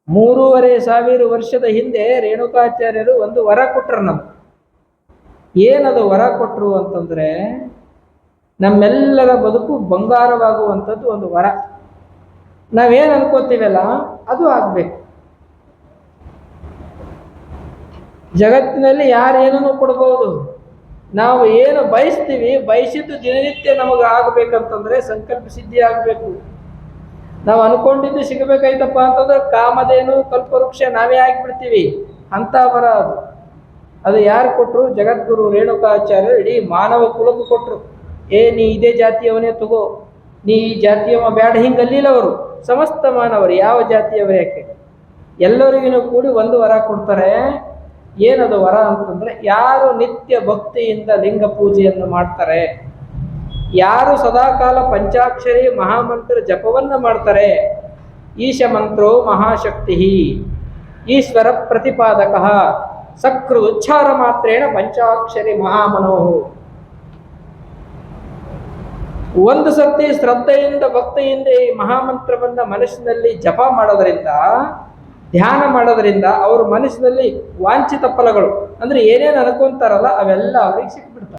3,500 ವರ್ಷದ ಹಿಂದೆ ರೇಣುಕಾಚಾರ್ಯರು ಒಂದು ವರ ಕೊಟ್ರು ನಮ್ಗೆ. ಏನದು ವರ ಕೊಟ್ರು ಅಂತಂದ್ರೆ, ನಮ್ಮೆಲ್ಲರ ಬದುಕು ಬಂಗಾರವಾಗುವಂಥದ್ದು ಒಂದು ವರ. ನಾವೇನು ಅನ್ಕೋತೀವಲ್ಲ ಅದು ಆಗ್ಬೇಕು. ಜಗತ್ತಿನಲ್ಲಿ ಯಾರೇನೂ ಕೊಡ್ಬೋದು, ನಾವು ಏನು ಬಯಸ್ತೀವಿ ಬಯಸಿದ್ದು ದಿನನಿತ್ಯ ನಮಗೆ ಆಗ್ಬೇಕಂತಂದ್ರೆ ಸಂಕಲ್ಪ ಸಿದ್ಧಿ ಆಗಬೇಕು. ನಾವು ಅನ್ಕೊಂಡಿದ್ದು ಸಿಗಬೇಕಾಯ್ತಪ್ಪ ಅಂತಂದ್ರೆ ಕಾಮಧೇನು ಕಲ್ಪವೃಕ್ಷ ನಾವೇ ಆಗಿಬಿಡ್ತೀವಿ. ಅಂತ ವರ ಅದು ಯಾರು ಕೊಟ್ಟರು? ಜಗದ್ಗುರು ರೇಣುಕಾಚಾರ್ಯರು ಇಡೀ ಮಾನವ ಕುಲಕ್ಕೆ ಕೊಟ್ಟರು. ನೀ ಇದೇ ಜಾತಿಯವನೇ ತಗೋ, ನೀ ಈ ಜಾತಿಯವ ಬೇಡ, ಹಿಂಗಲ್ಲಿಲ್ಲ ಅವರು. ಸಮಸ್ತ ಮಾನವರು, ಯಾವ ಜಾತಿಯವರು ಯಾಕೆ, ಎಲ್ಲರಿಗೂ ಕೂಡಿ ಒಂದು ವರ ಕೊಡ್ತಾರೆ. ಏನದು ವರ ಅಂತಂದ್ರೆ, ಯಾರು ನಿತ್ಯ ಭಕ್ತಿಯಿಂದ ಲಿಂಗ ಪೂಜೆಯನ್ನು ಮಾಡ್ತಾರೆ, ಯಾರು ಸದಾಕಾಲ ಪಂಚಾಕ್ಷರಿ ಮಹಾಮಂತ್ರ ಜಪವನ್ನು ಮಾಡ್ತಾರೆ, ಈಶ ಮಂತ್ರೋ ಮಹಾಶಕ್ತಿ ಈಶ್ವರ ಪ್ರತಿಪಾದಕ ಸಕೃ ಉಚ್ಚಾರ ಮಾತ್ರೇಣ ಪಂಚಾಕ್ಷರಿ ಮಹಾಮನೋ. ಒಂದು ಸರ್ತಿ ಶ್ರದ್ಧೆಯಿಂದ ಭಕ್ತಿಯಿಂದ ಈ ಮಹಾಮಂತ್ರವನ್ನ ಮನಸ್ಸಿನಲ್ಲಿ ಜಪ ಮಾಡೋದರಿಂದ, ಧ್ಯಾನ ಮಾಡೋದರಿಂದ ಅವ್ರ ಮನಸ್ಸಿನಲ್ಲಿ ವಾಂಛಿತ ಫಲಗಳು ಅಂದ್ರೆ ಏನೇನು ಅನ್ಕೊಂತಾರಲ್ಲ ಅವೆಲ್ಲ ಅವ್ರಿಗೆ ಸಿಕ್ಬಿಡ್ತಾರೆ.